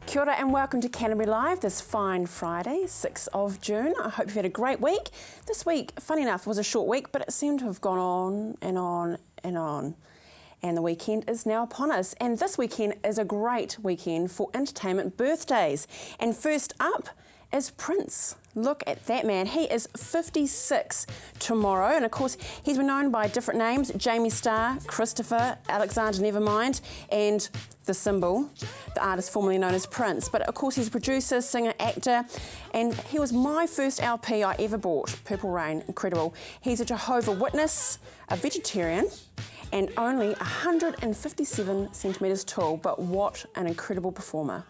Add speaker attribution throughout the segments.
Speaker 1: Kia ora and welcome to Canterbury Live this fine Friday, 6th of June. I hope you've had a great week. This week, funny enough, was a short week, but it seemed to have gone on and on and on. And the weekend is now upon us. And this weekend is a great weekend for entertainment birthdays. And first up is Prince. Look at that man. He is 56 tomorrow. And of course, he's been known by different names: Jamie Starr, Christopher, Alexander Nevermind, and The Symbol, the artist formerly known as Prince. But of course, he's a producer, singer, actor, and he was my first LP I ever bought, Purple Rain. Incredible. He's a Jehovah's Witness, a vegetarian, and only 157 centimetres tall. But what an incredible performer.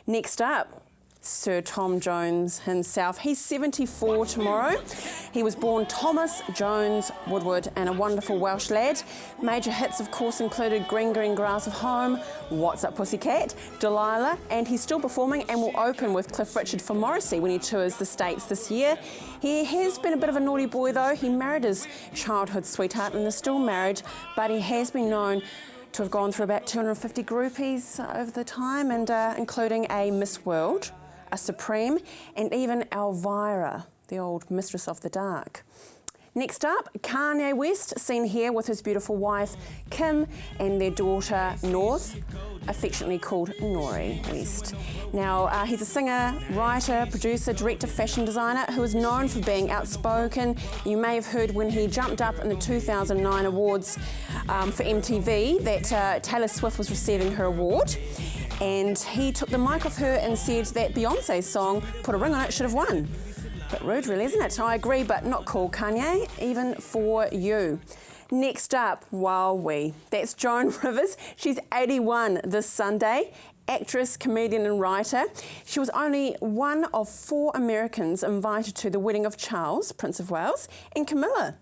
Speaker 1: Next up, Sir Tom Jones himself. He's 74 tomorrow. He was born Thomas Jones Woodward and a wonderful Welsh lad. Major hits, of course, included Green Green Grass of Home, What's Up Pussycat, Delilah, and he's still performing and will open with Cliff Richard for Morrissey when he tours the States this year. He has been a bit of a naughty boy though. He married his childhood sweetheart and is still married, but he has been known to have gone through about 250 groupies over the time, and including a Miss World, a Supreme, and even Elvira, the old Mistress of the Dark. Next up, Kanye West, seen here with his beautiful wife Kim and their daughter North, affectionately called Nori West. Now, he's a singer, writer, producer, director, fashion designer who is known for being outspoken. You may have heard when he jumped up in the 2009 awards for MTV that Taylor Swift was receiving her award. And he took the mic off her and said that Beyonce's song, Put a Ring on It, should have won. Bit rude really, isn't it? I agree, but not cool, Kanye, even for you. Next up, that's Joan Rivers. She's 81 this Sunday. Actress, comedian and writer. She was only one of 4 Americans invited to the wedding of Charles, Prince of Wales, and Camilla.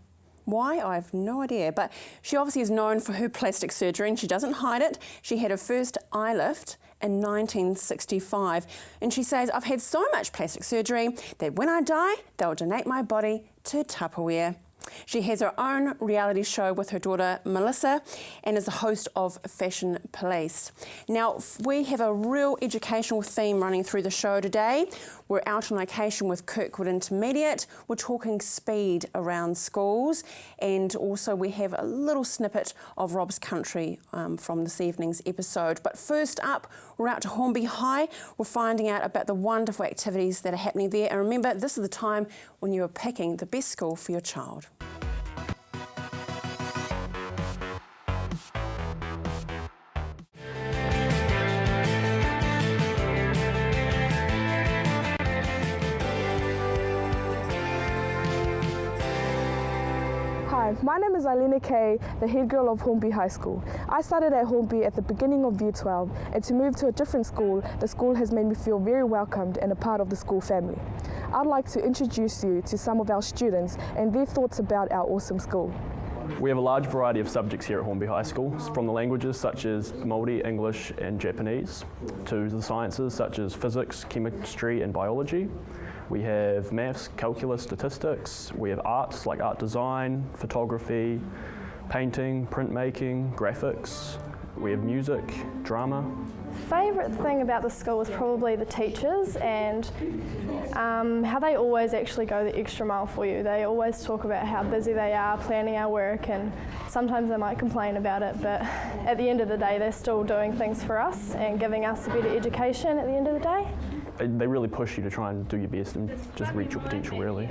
Speaker 1: Why? I have no idea, but she obviously is known for her plastic surgery and she doesn't hide it. She had her first eye lift in 1965, and she says, I've had so much plastic surgery that when I die, they'll donate my body to Tupperware. She has her own reality show with her daughter Melissa and is the host of Fashion Police. Now, we have a real educational theme running through the show today. We're out on location with Kirkwood Intermediate. We're talking speed around schools, and also we have a little snippet of Rob's Country from this evening's episode. But first up, we're out to Hornby High. We're finding out about the wonderful activities that are happening there. And remember, this is the time when you are picking the best school for your child.
Speaker 2: Hi, my name is Alina Kay, the head girl of Hornby High School. I started at Hornby at the beginning of Year 12, and to move to a different school, the school has made me feel very welcomed and a part of the school family. I'd like to introduce you to some of our students and their thoughts about our awesome school.
Speaker 3: We have a large variety of subjects here at Hornby High School, from the languages such as Māori, English and Japanese, to the sciences such as physics, chemistry and biology. We have maths, calculus, statistics. We have arts like art design, photography, painting, printmaking, graphics. We have music, drama.
Speaker 4: Favourite thing about the school is probably the teachers and how they always actually go the extra mile for you. They always talk about how busy they are planning our work, and sometimes they might complain about it, but at the end of the day they're still doing things for us and giving us a better education at the end of the day.
Speaker 3: They really push you to try and do your best and just reach your potential, really.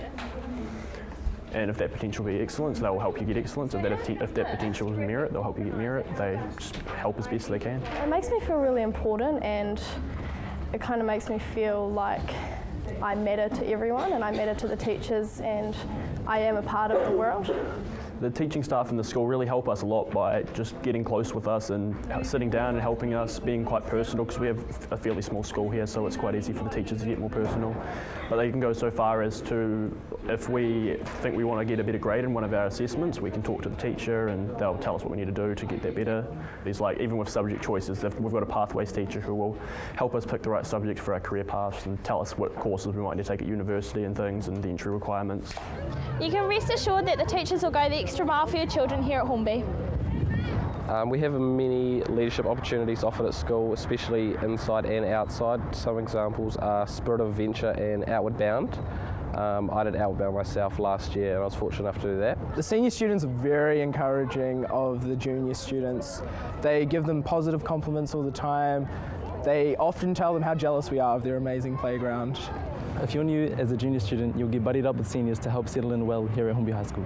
Speaker 3: And if that potential be excellence, they will help you get excellence. If that potential is merit, they'll help you get merit. They just help as best they can.
Speaker 4: It makes me feel really important, and it kind of makes me feel like I matter to everyone and I matter to the teachers and I am a part of the world.
Speaker 3: The teaching staff in the school really help us a lot by just getting close with us and sitting down and helping us, being quite personal, because we have a fairly small school here, so it's quite easy for the teachers to get more personal. But they can go so far as to, if we think we want to get a better grade in one of our assessments, we can talk to the teacher and they'll tell us what we need to do to get that better. There's like, even with subject choices, we've got a pathways teacher who will help us pick the right subject for our career paths and tell us what courses we might need to take at university and things, and the entry requirements.
Speaker 5: You can rest assured that the teachers will go the extra mile for your children here at Hornby. We have many leadership opportunities offered at school, especially inside and outside. Some examples are Spirit of Adventure and Outward Bound. I did Outward Bound myself last year and I was fortunate enough to do that.
Speaker 6: The senior students are very encouraging of the junior students. They give them positive compliments all the time. They often tell them how jealous we are of their amazing playground.
Speaker 7: If you're new as a junior student, you'll get buddied up with seniors to help settle in well here at Hornby High School.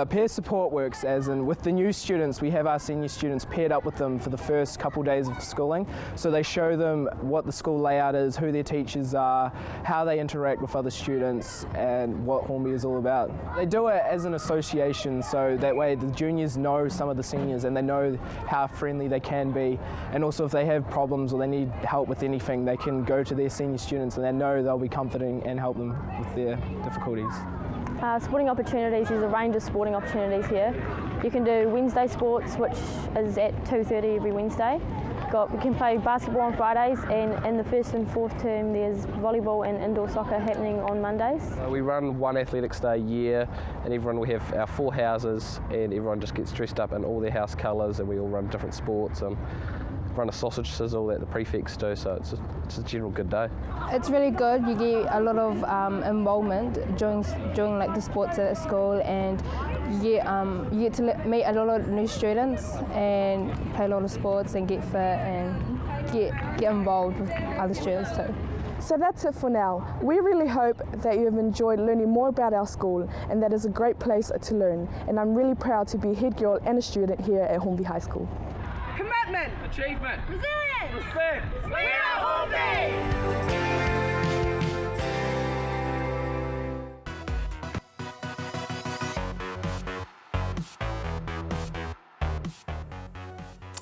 Speaker 6: Peer support works as in with the new students, we have our senior students paired up with them for the first couple days of schooling. So they show them what the school layout is, who their teachers are, how they interact with other students and what Hornby is all about. They do it as an association so that way the juniors know some of the seniors and they know how friendly they can be, and also if they have problems or they need help with anything they can go to their senior students and they know they'll be comforting and help them with their difficulties.
Speaker 8: Sporting opportunities, there's a range of sporting opportunities here. You can do Wednesday sports, which is at 2:30 every Wednesday. We can play basketball on Fridays, and in the first and fourth term there's volleyball and indoor soccer happening on Mondays.
Speaker 5: We run one athletics day a year, and we have our 4 houses and everyone just gets dressed up in all their house colours and we all run different sports and run a sausage sizzle that the prefects do, so it's a general good day.
Speaker 9: It's really good. You get a lot of involvement during like the sports at school, and you get to meet a lot of new students and play a lot of sports and get fit and get involved with other students too.
Speaker 2: So that's it for now. We really hope that you have enjoyed learning more about our school, and that is a great place to learn. And I'm really proud to be a head girl and a student here at Hornby High School.
Speaker 10: Commitment,
Speaker 11: achievement,
Speaker 10: resilience,
Speaker 11: respect.
Speaker 10: We are Hornby!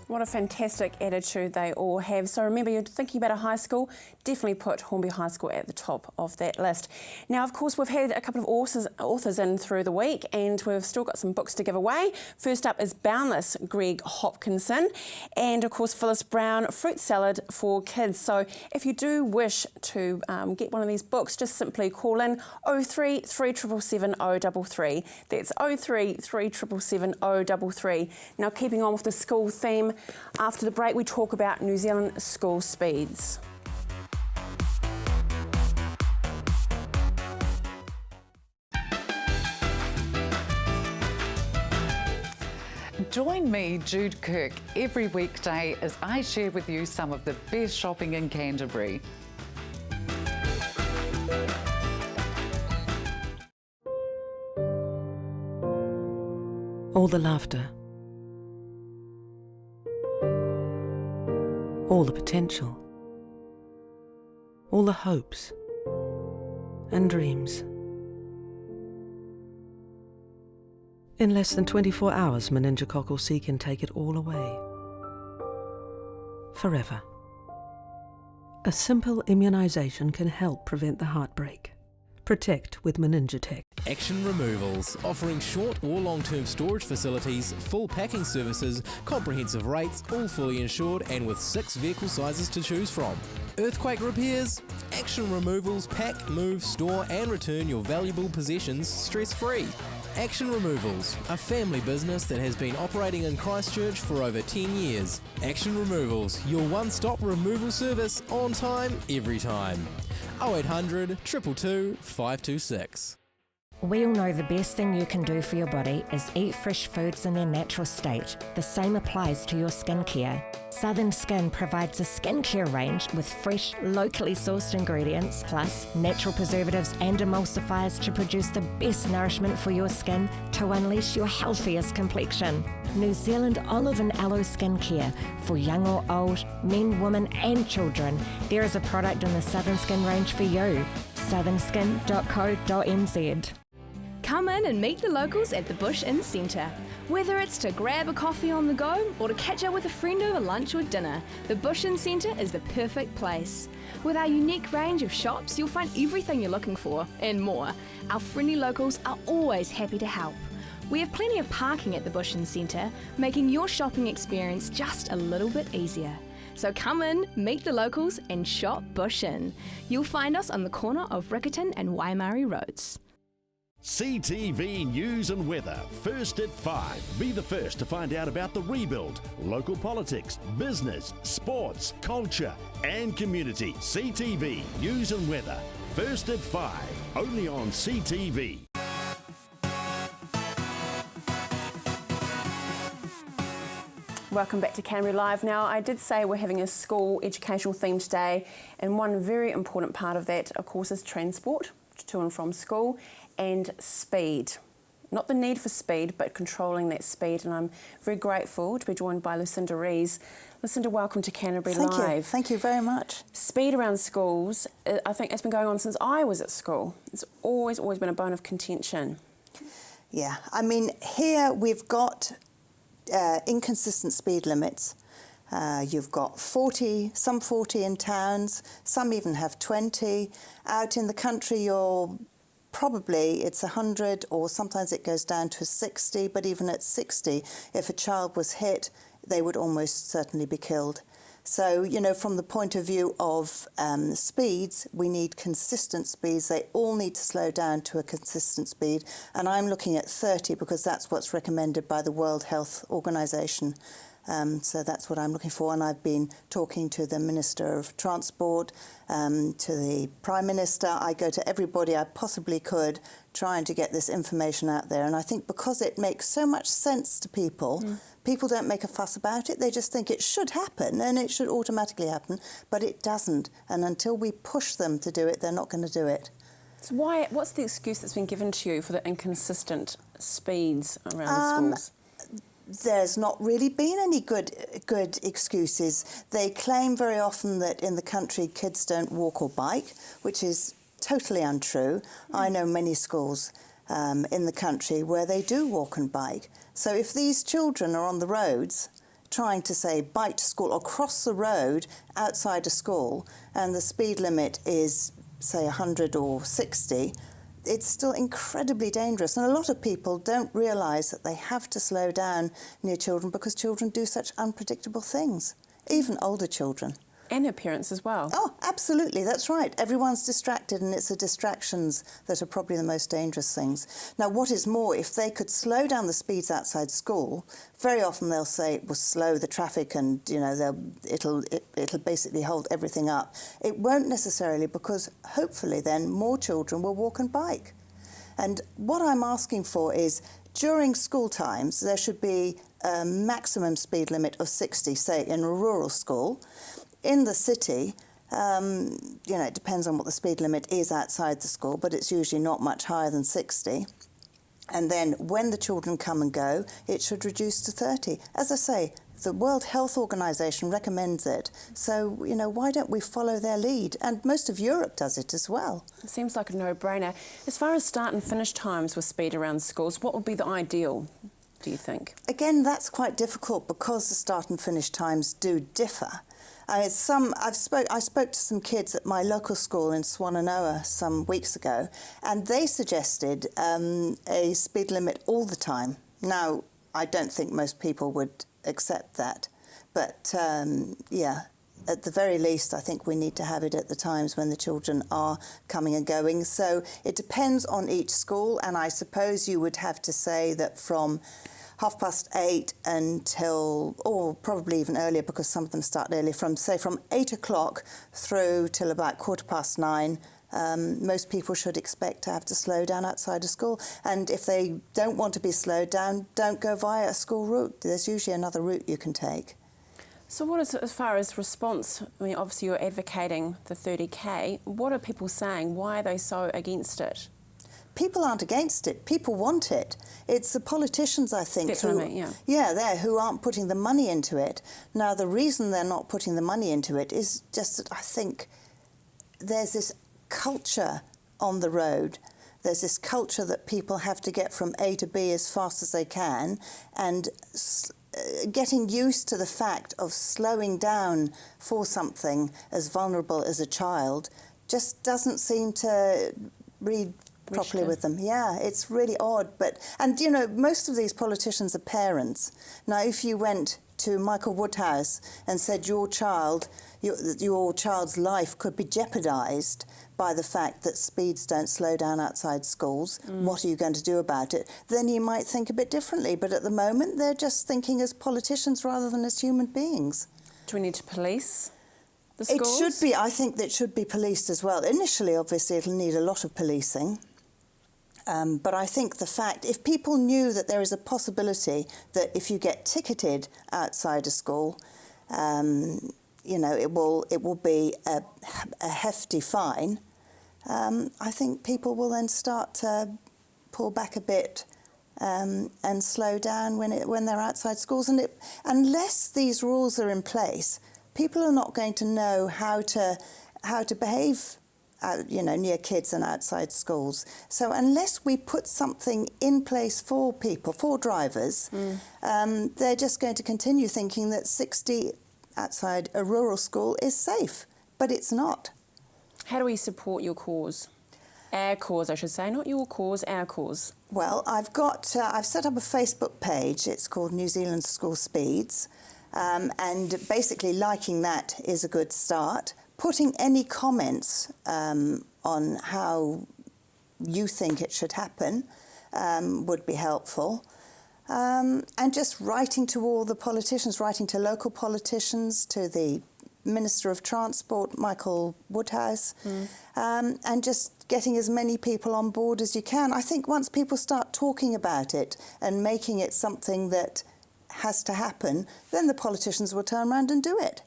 Speaker 1: What a fantastic attitude they all have. So remember, you're thinking about a high school, definitely put Hornby High School at the top of that list. Now, of course, we've had a couple of authors in through the week, and we've still got some books to give away. First up is Boundless, Greg Hopkinson, and of course, Phyllis Brown, Fruit Salad for Kids. So if you do wish to get one of these books, just simply call in 03 3777 033. That's 03 3777 033. Now, keeping on with the school theme, after the break, we talk about New Zealand school speeds.
Speaker 12: Join me, Jude Kirk, every weekday as I share with you some of the best shopping in Canterbury.
Speaker 13: All the laughter, all the potential, all the hopes and dreams. In less than 24 hours, meningococcal C can take it all away. Forever. A simple immunisation can help prevent the heartbreak. Protect with Meningotech.
Speaker 14: Action Removals, offering short or long-term storage facilities, full packing services, comprehensive rates, all fully insured and with 6 vehicle sizes to choose from. Earthquake repairs? Action Removals pack, move, store and return your valuable possessions stress-free. Action Removals, a family business that has been operating in Christchurch for over 10 years. Action Removals, your one-stop removal service on time, every time. 0800 222 526.
Speaker 15: We all know the best thing you can do for your body is eat fresh foods in their natural state. The same applies to your skincare. Southern Skin provides a skincare range with fresh, locally sourced ingredients, plus natural preservatives and emulsifiers to produce the best nourishment for your skin to unleash your healthiest complexion. New Zealand olive and aloe skincare for young or old, men, women and children. There is a product in the Southern Skin range for you. southernskin.co.nz.
Speaker 16: Come in and meet the locals at the Bush Inn Centre. Whether it's to grab a coffee on the go or to catch up with a friend over lunch or dinner, the Bush Inn Centre is the perfect place. With our unique range of shops, you'll find everything you're looking for and more. Our friendly locals are always happy to help. We have plenty of parking at the Bush Inn Centre, making your shopping experience just a little bit easier. So come in, meet the locals and shop Bush Inn. You'll find us on the corner of Riccarton and Waimarie Roads.
Speaker 11: CTV News and Weather, first at 5. Be the first to find out about the rebuild, local politics, business, sports, culture and community. CTV News and Weather, first at 5, only on CTV.
Speaker 1: Welcome back to Canterbury Live. Now, I did say we're having a school educational theme today, and one very important part of that, of course, is transport to and from school and speed. Not the need for speed, but controlling that speed. And I'm very grateful to be joined by Lucinda Rees. Lucinda, welcome to Canterbury Live.
Speaker 17: Thank you very much.
Speaker 1: Speed around schools, I think it's been going on since I was at school. It's always been a bone of contention.
Speaker 17: Yeah, I mean, here we've got inconsistent speed limits. You've got 40, some 40 in towns, some even have 20. Out in the country, it's 100, or sometimes it goes down to 60, but even at 60, if a child was hit, they would almost certainly be killed. So, you know, from the point of view of speeds, we need consistent speeds. They all need to slow down to a consistent speed. And I'm looking at 30 because that's what's recommended by the World Health Organization. So that's what I'm looking for. And I've been talking to the Minister of Transport, to the Prime Minister. I go to everybody I possibly could trying to get this information out there. And I think because it makes so much sense to people, people don't make a fuss about it. They just think it should happen and it should automatically happen, but it doesn't. And until we push them to do it, they're not going to do it.
Speaker 1: So what's the excuse that's been given to you for the inconsistent speeds around the schools?
Speaker 17: There's not really been any good excuses. They claim very often that in the country kids don't walk or bike, which is totally untrue. I know many schools in the country where they do walk and bike. So if these children are on the roads trying to, say, bike to school or cross the road outside a school and the speed limit is, say, 100 or 60, it's still incredibly dangerous. And a lot of people don't realise that they have to slow down near children because children do such unpredictable things, even older children.
Speaker 1: And their parents as well.
Speaker 17: Oh, absolutely, that's right. Everyone's distracted, and it's the distractions that are probably the most dangerous things. Now, what is more, if they could slow down the speeds outside school, very often they'll say it will slow the traffic and, you know, it'll basically hold everything up. It won't necessarily, because hopefully then more children will walk and bike. And what I'm asking for is, during school times, there should be a maximum speed limit of 60, say, in a rural school. In the city, you know, it depends on what the speed limit is outside the school, but it's usually not much higher than 60. And then when the children come and go, it should reduce to 30. As I say, the World Health Organization recommends it. So, you know, why don't we follow their lead? And most of Europe does it as well.
Speaker 1: It seems like a no-brainer. As far as start and finish times with speed around schools, what would be the ideal, do you think?
Speaker 17: Again, that's quite difficult because the start and finish times do differ. I spoke to some kids at my local school in Swannanoa some weeks ago, and they suggested a speed limit all the time. Now, I don't think most people would accept that, but yeah, at the very least, I think we need to have it at the times when the children are coming and going. So it depends on each school, and I suppose you would have to say that from 8:30 until, or probably even earlier because some of them start early, from 8 o'clock through till about 9:15, most people should expect to have to slow down outside of school. And if they don't want to be slowed down, don't go via a school route. There's usually another route you can take.
Speaker 1: So what is, as far as response, I mean, obviously you're advocating the 30k. What are people saying? Why are they so against it?
Speaker 17: People aren't against it. People want it. It's the politicians, I think, who aren't putting the money into it. Now, the reason they're not putting the money into it is just that I think there's this culture on the road. There's this culture that people have to get from A to B as fast as they can, and getting used to the fact of slowing down for something as vulnerable as a child just doesn't seem to read properly with them. Yeah, it's really odd. And, you know, most of these politicians are parents. Now, if you went to Michael Woodhouse and said your child's life could be jeopardised by the fact that speeds don't slow down outside schools, what are you going to do about it? Then you might think a bit differently. But at the moment, they're just thinking as politicians rather than as human beings.
Speaker 1: Do we need to police the schools?
Speaker 17: It should be. I think that it should be policed as well. Initially, obviously, it'll need a lot of policing. But I think the fact, if people knew that there is a possibility that if you get ticketed outside a school, you know, it will be a hefty fine, I think people will then start to pull back a bit and slow down when they're outside schools. And unless these rules are in place, people are not going to know how to behave, you know, near kids and outside schools. So unless we put something in place for people, for drivers, they're just going to continue thinking that 60 outside a rural school is safe, but it's not.
Speaker 1: How do we support your cause? Our cause, I should say, not your cause, our cause.
Speaker 17: Well, I've set up a Facebook page. It's called New Zealand School Speeds, and basically liking that is a good start. Putting any comments on how you think it should happen would be helpful. And just writing to all the politicians, writing to local politicians, to the Minister of Transport, Michael Woodhouse, and just getting as many people on board as you can. I think once people start talking about it and making it something that has to happen, then the politicians will turn around and do it.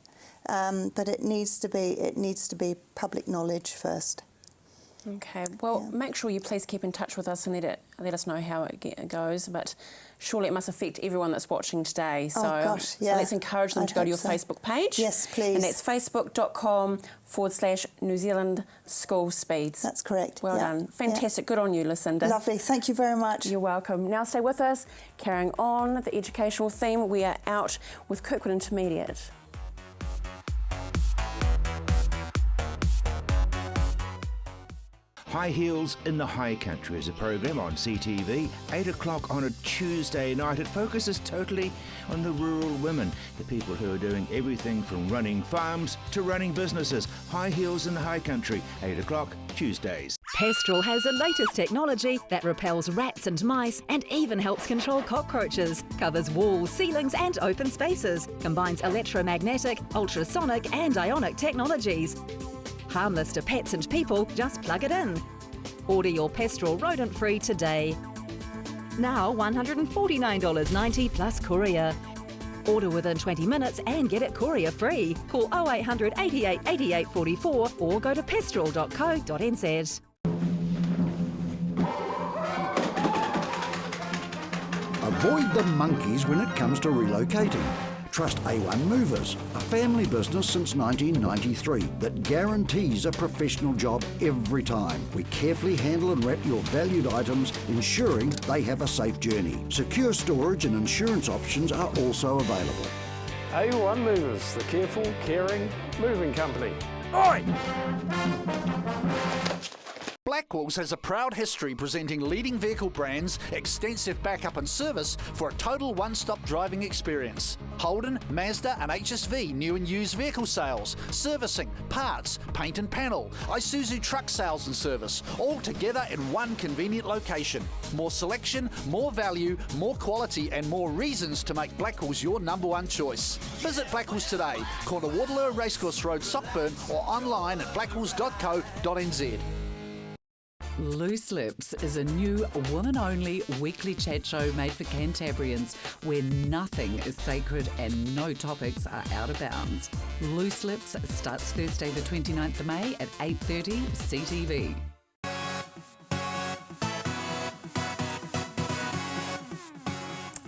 Speaker 17: But it needs to be public knowledge first.
Speaker 1: Okay, well, make sure you please keep in touch with us and let us know how it goes. But surely it must affect everyone that's watching today. So,
Speaker 17: gosh, yeah.
Speaker 1: So let's encourage them to go to your Facebook page.
Speaker 17: Yes, please.
Speaker 1: And that's facebook.com/New Zealand School Speeds.
Speaker 17: That's correct.
Speaker 1: Well done. Fantastic. Good on you, Lucinda.
Speaker 17: Lovely. Thank you very much.
Speaker 1: You're welcome. Now stay with us. Carrying on the educational theme, we are out with Kirkwood Intermediate.
Speaker 18: High Heels in the High Country is a programme on CTV, 8 o'clock on a Tuesday night. It focuses totally on the rural women, the people who are doing everything from running farms to running businesses. High Heels in the High Country, 8 o'clock Tuesdays.
Speaker 19: Pestral has the latest technology that repels rats and mice and even helps control cockroaches. Covers walls, ceilings and open spaces. Combines electromagnetic, ultrasonic and ionic technologies. Harmless to pets and people, just plug it in. Order your Pestral rodent-free today. Now $149.90 plus courier. Order within 20 minutes and get it courier free. Call 0800 88 88 44 or go to pestral.co.nz.
Speaker 20: Avoid the monkeys when it comes to relocating. Trust A1 Movers, a family business since 1993 that guarantees a professional job every time. We carefully handle and wrap your valued items, ensuring they have a safe journey. Secure storage and insurance options are also available.
Speaker 21: A1 Movers, the careful, caring moving company. Oi!
Speaker 22: Blackwells has a proud history presenting leading vehicle brands, extensive backup and service for a total one-stop driving experience. Holden, Mazda and HSV new and used vehicle sales, servicing, parts, paint and panel, Isuzu truck sales and service, all together in one convenient location. More selection, more value, more quality and more reasons to make Blackwells your number one choice. Visit Blackwells today, corner Waterloo Racecourse Road, Sockburn or online at blackwells.co.nz.
Speaker 12: Loose Lips is a new woman-only weekly chat show made for Cantabrians where nothing is sacred and no topics are out of bounds. Loose Lips starts Thursday the 29th of May at 8:30 CTV.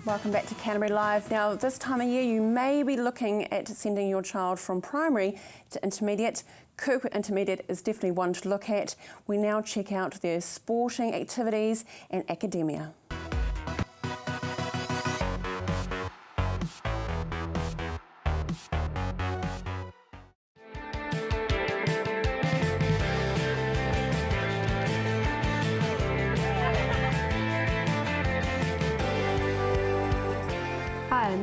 Speaker 1: Welcome back to Canterbury Live. Now, this time of year, you may be looking at sending your child from primary to intermediate. Kirkwood Intermediate is definitely one to look at. We now check out their sporting activities and academia.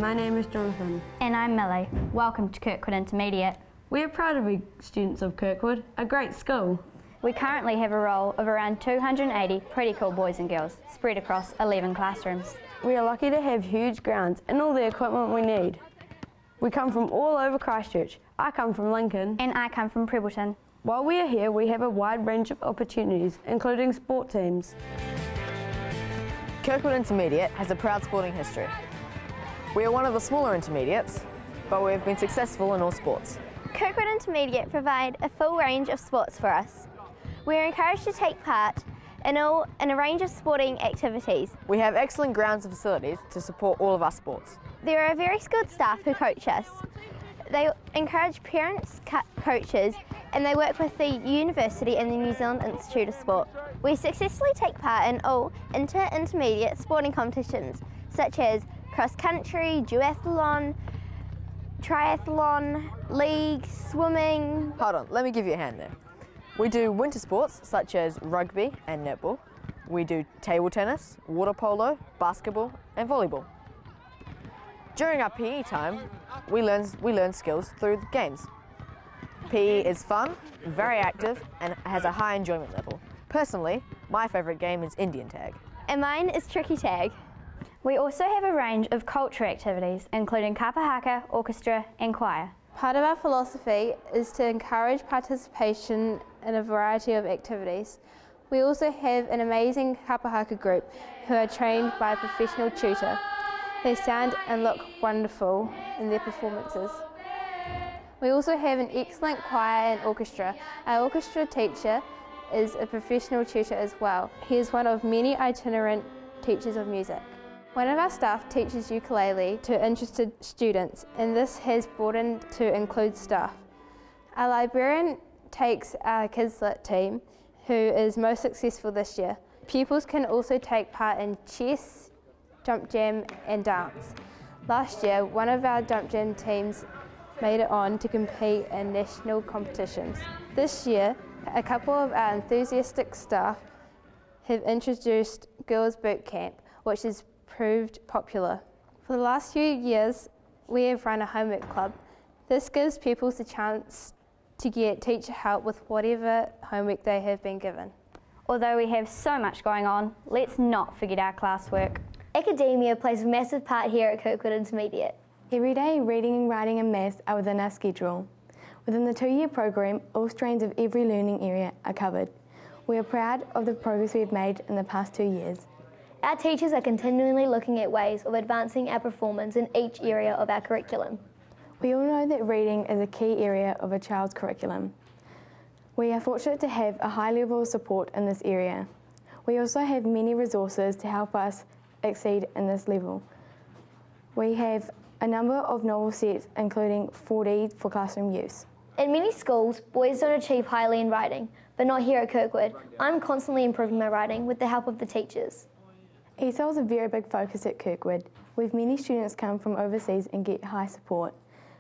Speaker 3: my name is Jonathan.
Speaker 4: And I'm Millie. Welcome to Kirkwood Intermediate.
Speaker 3: We are proud to be students of Kirkwood, a great school.
Speaker 4: We currently have a roll of around 280 pretty cool boys and girls spread across 11 classrooms.
Speaker 3: We are lucky to have huge grounds and all the equipment we need. We come from all over Christchurch. I come from Lincoln.
Speaker 4: And I come from Prebbleton.
Speaker 3: While we are here, we have a wide range of opportunities, including sport teams.
Speaker 23: Kirkwood Intermediate has a proud sporting history. We are one of the smaller intermediates, but we have been successful in all sports.
Speaker 24: Kirkwood Intermediate provide a full range of sports for us. We are encouraged to take part in a range of sporting activities.
Speaker 23: We have excellent grounds and facilities to support all of our sports.
Speaker 24: There are very skilled staff who coach us. They encourage parents, coaches, and they work with the university and the New Zealand Institute of Sport. We successfully take part in all intermediate sporting competitions, such as cross-country, duathlon, triathlon, league, swimming.
Speaker 23: Hold on, let me give you a hand there. We do winter sports such as rugby and netball. We do table tennis, water polo, basketball and volleyball. During our PE time, we learn skills through the games. PE is fun, very active and has a high enjoyment level. Personally, my favourite game is Indian tag.
Speaker 24: And mine is tricky tag.
Speaker 4: We also have a range of cultural activities, including kapa haka, orchestra and choir.
Speaker 9: Part of our philosophy is to encourage participation in a variety of activities. We also have an amazing kapa haka group who are trained by a professional tutor. They sound and look wonderful in their performances. We also have an excellent choir and orchestra. Our orchestra teacher is a professional tutor as well. He is one of many itinerant teachers of music. One of our staff teaches ukulele to interested students, and this has broadened to include staff. Our librarian takes our Kids Lit team, who is most successful this year. Pupils can also take part in chess, jump jam and dance. Last year, one of our jump jam teams made it on to compete in national competitions. This year, a couple of our enthusiastic staff have introduced Girls Boot Camp, which has proved popular. For the last few years, we have run a homework club. This gives pupils the chance to get teacher help with whatever homework they have been given.
Speaker 4: Although we have so much going on, let's not forget our classwork.
Speaker 24: Academia plays a massive part here at Kirkwood Intermediate.
Speaker 3: Every day, reading, writing and maths are within our schedule. Within the 2-year program, all strands of every learning area are covered. We are proud of the progress we have made in the past 2 years.
Speaker 24: Our teachers are continually looking at ways of advancing our performance in each area of our curriculum.
Speaker 3: We all know that reading is a key area of a child's curriculum. We are fortunate to have a high level of support in this area. We also have many resources to help us exceed in this level. We have a number of novel sets, including 4D for classroom use.
Speaker 24: In many schools, boys don't achieve highly in writing, but not here at Kirkwood. I'm constantly improving my writing with the help of the teachers.
Speaker 3: ESOL is a very big focus at Kirkwood. We have many students come from overseas and get high support.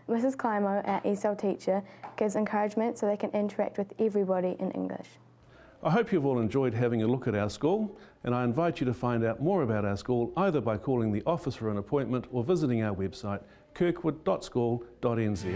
Speaker 3: Mrs. Climo, our ESOL teacher, gives encouragement so they can interact with everybody in English.
Speaker 25: I hope you've all enjoyed having a look at our school, and I invite you to find out more about our school either by calling the office for an appointment or visiting our website kirkwood.school.nz.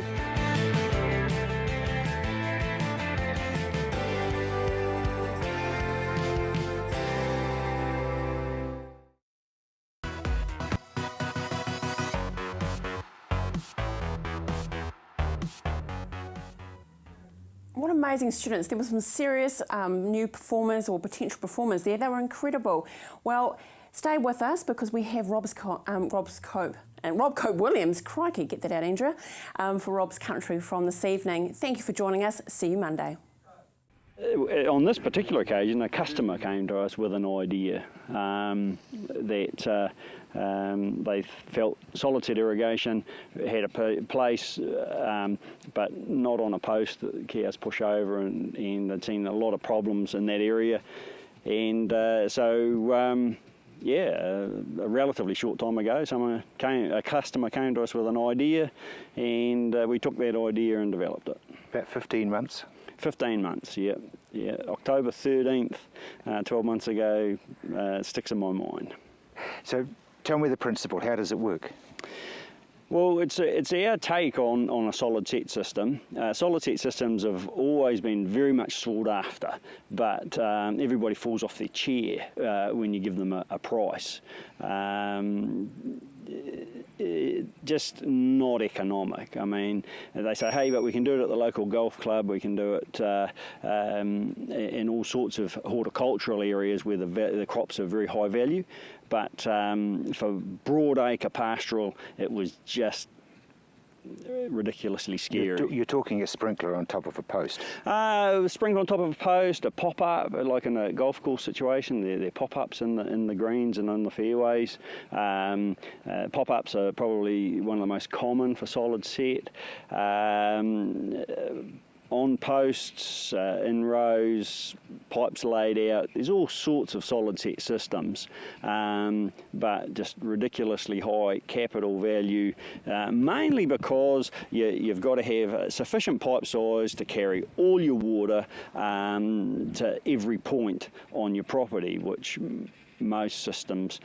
Speaker 1: What amazing students. There were some serious new performers or potential performers there. They were incredible. Well, stay with us because we have Rob Cope Williams, crikey, get that out, Andrea, for Rob's Country from this evening. Thank you for joining us. See you Monday.
Speaker 26: On this particular occasion, a customer came to us with an idea that they felt solid-set irrigation had a place, but not on a post that cows push over, and they'd seen a lot of problems in that area. And a relatively short time ago, a customer came to us with an idea, and we took that idea and developed it.
Speaker 27: About 15 months?
Speaker 26: 15 months, yeah. October 13th, 12 months ago, sticks in my mind.
Speaker 27: So tell me the principle, how does it work?
Speaker 26: Well, it's our take on a solid set system. Solid set systems have always been very much sought after, but everybody falls off their chair when you give them a price. Just not economic. I mean, they say, hey, but we can do it at the local golf club, we can do it in all sorts of horticultural areas where the crops are very high value, but for broad acre pastoral, it was just ridiculously scary.
Speaker 18: You're talking a sprinkler on top of a post?
Speaker 26: A sprinkler on top of a post, a pop-up, like in a golf course situation, they're pop-ups in the greens and on the fairways. Pop-ups are probably one of the most common for solid set. On posts, in rows, pipes laid out, there's all sorts of solid set systems, but just ridiculously high capital value, mainly because you've got to have sufficient pipe size to carry all your water to every point on your property, which most systems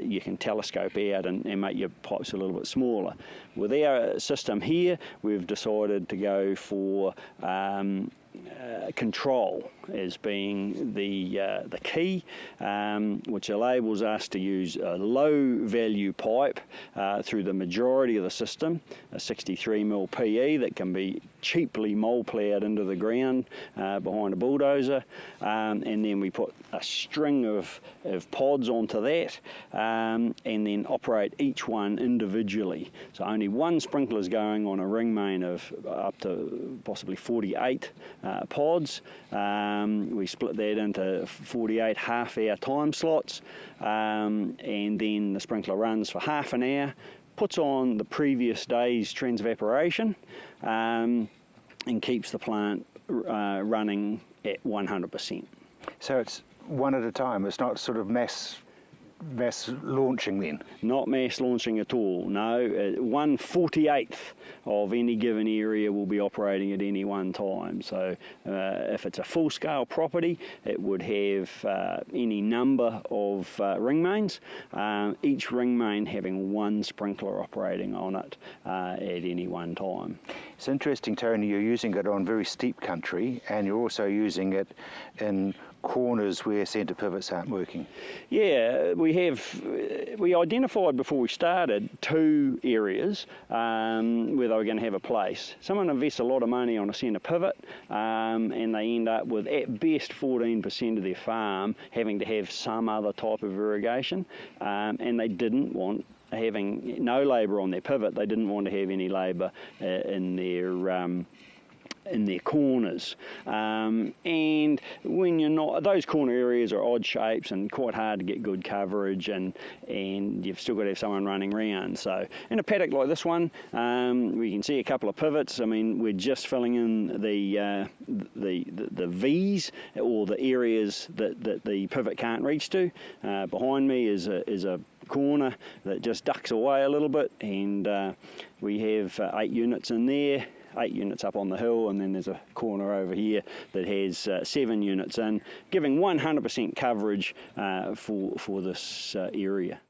Speaker 26: you can telescope out and make your pipes a little bit smaller. With our system here, we've decided to go for control as being the key, which enables us to use a low value pipe through the majority of the system, a 63mm PE that can be cheaply mole ploughed into the ground behind a bulldozer, and then we put a string of pods onto that, and then operate each one individually. So only one sprinkler is going on a ring main of up to possibly 48 pods. We split that into 48 half-hour time slots, and then the sprinkler runs for half an hour, puts on the previous day's transevaporation, and keeps the plant running at 100%.
Speaker 18: So it's one at a time, it's not sort of mass launching then?
Speaker 26: Not mass launching at all, no. 1/48th of any given area will be operating at any one time. So if it's a full-scale property, it would have any number of ring mains, each ring main having one sprinkler operating on it at any one time.
Speaker 18: It's interesting, Tony, you're using it on very steep country, and you're also using it in corners where centre pivots aren't working.
Speaker 26: Yeah, we identified before we started 2 areas where they were going to have a place. Someone invests a lot of money on a centre pivot, and they end up with at best 14% of their farm having to have some other type of irrigation, and they didn't want, having no labour on their pivot, they didn't want to have any labour in their corners, and when you're not, those corner areas are odd shapes and quite hard to get good coverage, and you've still got to have someone running around. So in a paddock like this one, we can see a couple of pivots. I mean, we're just filling in the V's, or the areas that the pivot can't reach to. Behind me is a corner that just ducks away a little bit, and we have 8 units in there, 8 units up on the hill, and then there's a corner over here that has 7 units in, giving 100% coverage for this area.